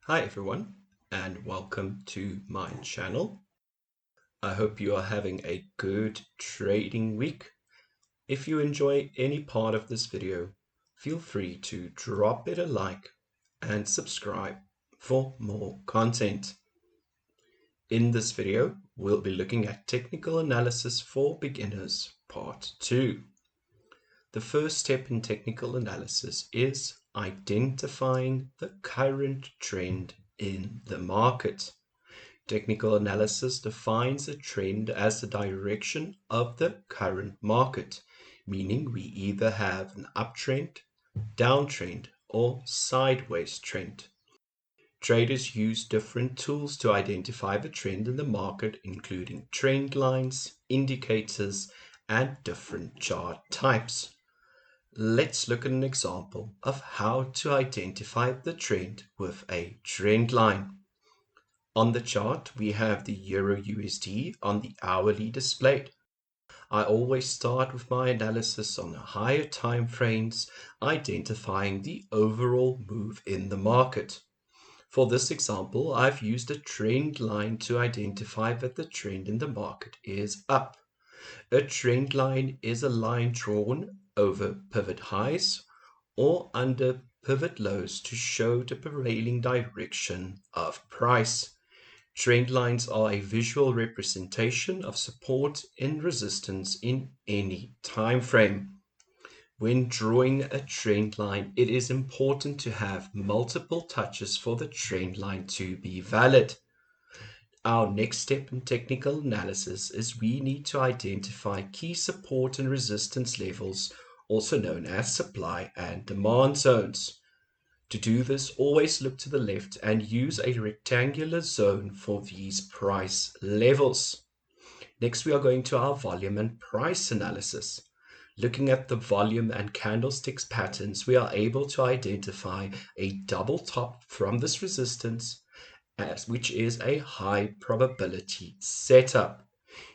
Hi everyone, and welcome to my channel. I hope you are having a good trading week. If you enjoy any part of this video, feel free to drop it a like and subscribe for more content. In this video, we'll be looking at Technical Analysis for Beginners Part 2. The first step in technical analysis is identifying the current trend in the market. Technical analysis defines a trend as the direction of the current market, meaning we either have an uptrend, downtrend, or sideways trend. Traders use different tools to identify the trend in the market, including trend lines, indicators, and different chart types. Let's look at an example of how to identify the trend with a trend line. On the chart, we have the Euro USD on the hourly displayed. I always start with my analysis on the higher time frames, identifying the overall move in the market. For this example, I've used a trend line to identify that the trend in the market is up. A trend line is a line drawn over pivot highs or under pivot lows to show the prevailing direction of price. Trend lines are a visual representation of support and resistance in any time frame. When drawing a trend line, it is important to have multiple touches for the trend line to be valid. Our next step in technical analysis is we need to identify key support and resistance levels, also known as supply and demand zones. To do this, always look to the left and use a rectangular zone for these price levels. Next, we are going to our volume and price analysis. Looking at the volume and candlesticks patterns, we are able to identify a double top from this resistance, which is a high probability setup.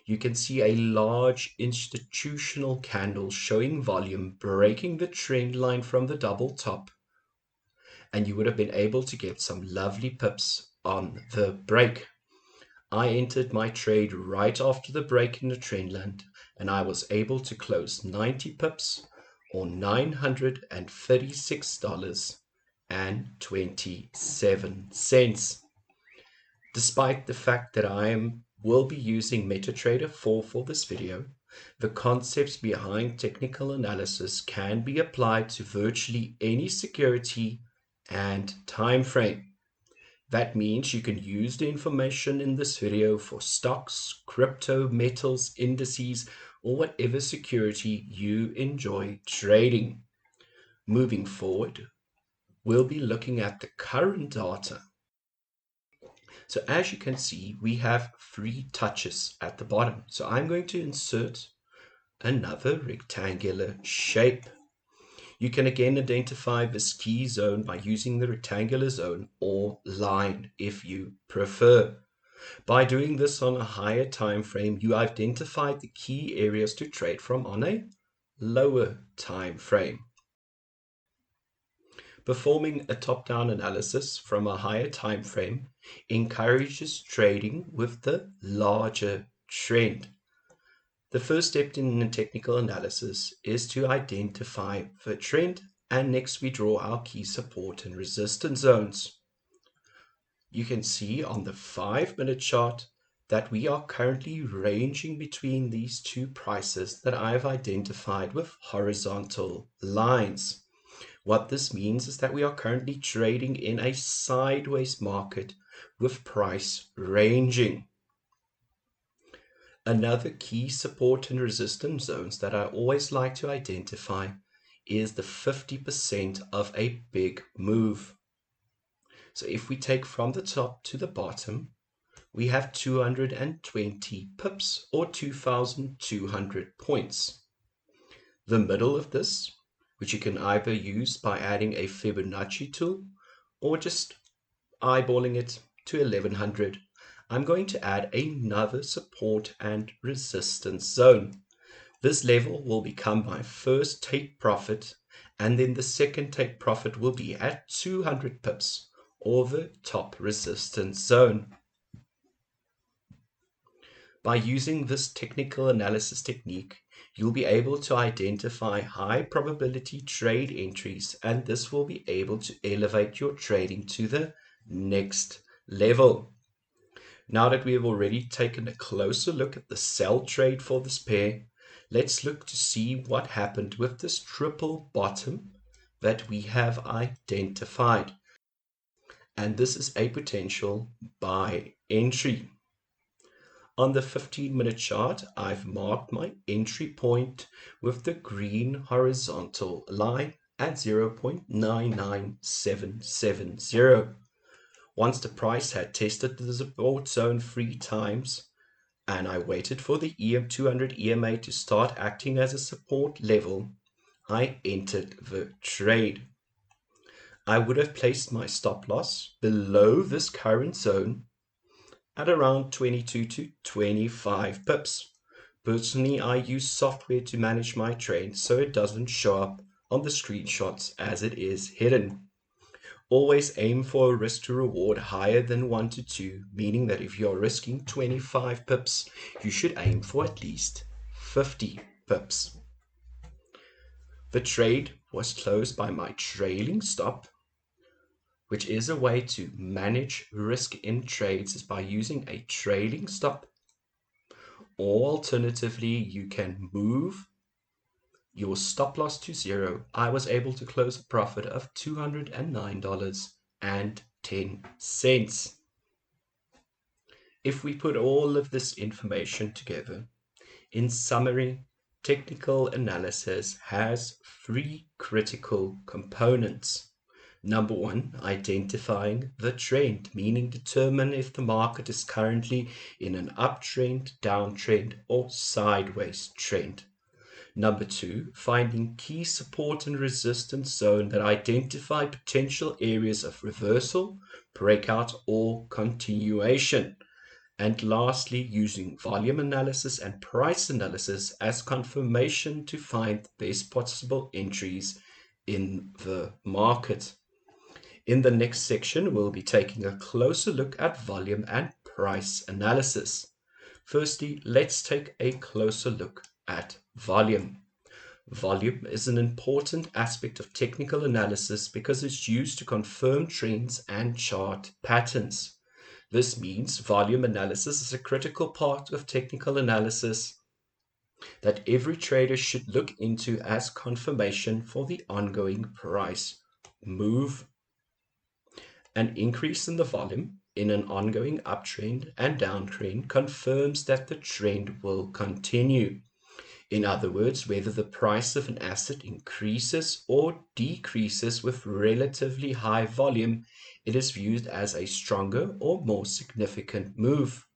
You can see a large institutional candle showing volume breaking the trend line from the double top, and you would have been able to get some lovely pips on the break. I entered my trade right after the break in the trend line, and I was able to close 90 pips or $936.27. Despite the fact that will be using MetaTrader 4 for this video, the concepts behind technical analysis can be applied to virtually any security and time frame. That means you can use the information in this video for stocks, crypto, metals, indices, or whatever security you enjoy trading. Moving forward, we'll be looking at the current data. So as you can see, we have 3 touches at the bottom. So I'm going to insert another rectangular shape. You can again identify this key zone by using the rectangular zone or line if you prefer. By doing this on a higher time frame, you identify the key areas to trade from on a lower time frame. Performing a top-down analysis from a higher time frame encourages trading with the larger trend. The first step in the technical analysis is to identify the trend, and next we draw our key support and resistance zones. You can see on the 5-minute chart that we are currently ranging between these two prices that I've identified with horizontal lines. What this means is that we are currently trading in a sideways market with price ranging. Another key support and resistance zones that I always like to identify is the 50% of a big move. So if we take from the top to the bottom, we have 220 pips or 2,200 points. The middle of this, which you can either use by adding a Fibonacci tool or just eyeballing it to 1100, I'm going to add another support and resistance zone. This level will become my first take profit, and then the second take profit will be at 200 pips or the top resistance zone. By using this technical analysis technique, you'll be able to identify high probability trade entries, and this will be able to elevate your trading to the next level. Now that we have already taken a closer look at the sell trade for this pair, let's look to see what happened with this triple bottom that we have identified. And this is a potential buy entry. On the 15-minute chart, I've marked my entry point with the green horizontal line at 0.99770. Once the price had tested the support zone 3 times, and I waited for the EM200 EMA to start acting as a support level, I entered the trade. I would have placed my stop loss below this current zone at around 22 to 25 pips. Personally, I use software to manage my trade so it doesn't show up on the screenshots as it is hidden. Always aim for a risk to reward higher than 1 to 2, meaning that if you're risking 25 pips, you should aim for at least 50 pips. The trade was closed by my trailing stop, which is a way to manage risk in trades is by using a trailing stop. Or alternatively, you can move your stop loss to 0. I was able to close a profit of $209.10. If we put all of this information together, in summary, technical analysis has 3 critical components. Number 1, identifying the trend, meaning determine if the market is currently in an uptrend, downtrend, or sideways trend. Number 2, finding key support and resistance zone that identify potential areas of reversal, breakout, or continuation. And lastly, using volume analysis and price analysis as confirmation to find the best possible entries in the market. In the next section, we'll be taking a closer look at volume and price analysis. Firstly, let's take a closer look at volume. Volume is an important aspect of technical analysis because it's used to confirm trends and chart patterns. This means volume analysis is a critical part of technical analysis that every trader should look into as confirmation for the ongoing price move. An increase in the volume in an ongoing uptrend and downtrend confirms that the trend will continue. In other words, whether the price of an asset increases or decreases with relatively high volume, it is viewed as a stronger or more significant move.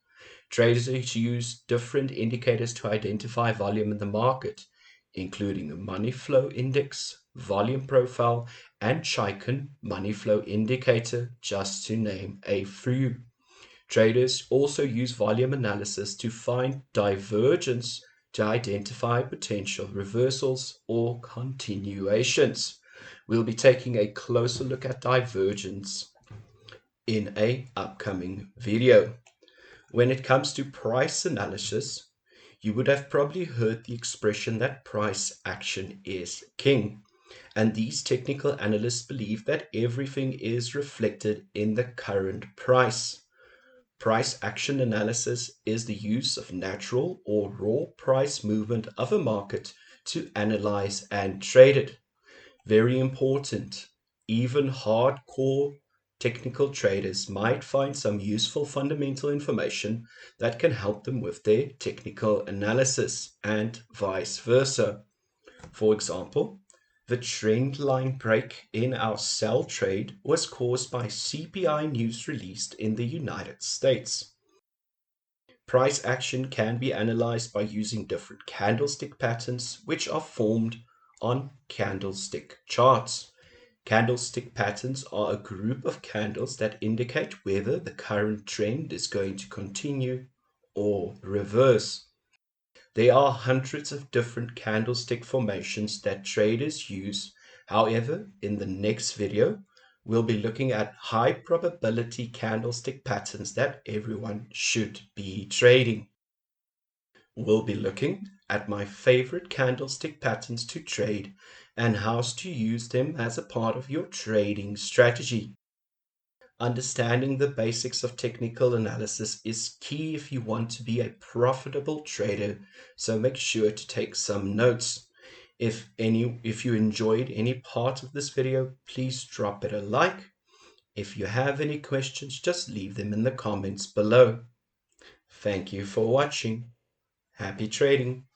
Traders use different indicators to identify volume in the market, including the money flow index, volume profile, and Chaikin money flow indicator, just to name a few. Traders also use volume analysis to find divergence to identify potential reversals or continuations. We'll be taking a closer look at divergence in an upcoming video. When it comes to price analysis, you would have probably heard the expression that price action is king. And these technical analysts believe that everything is reflected in the current price. Price action analysis is the use of natural or raw price movement of a market to analyze and trade it. Very important. Even hardcore technical traders might find some useful fundamental information that can help them with their technical analysis and vice versa. For example, the trend line break in our sell trade was caused by CPI news released in the United States. Price action can be analyzed by using different candlestick patterns, which are formed on candlestick charts. Candlestick patterns are a group of candles that indicate whether the current trend is going to continue or reverse. There are hundreds of different candlestick formations that traders use. However, in the next video, we'll be looking at high probability candlestick patterns that everyone should be trading. We'll be looking at my favorite candlestick patterns to trade and how to use them as a part of your trading strategy. Understanding the basics of technical analysis is key if you want to be a profitable trader, so make sure to take some notes. If you enjoyed any part of this video, please drop it a like. If you have any questions, just leave them in the comments below. Thank you for watching. Happy trading!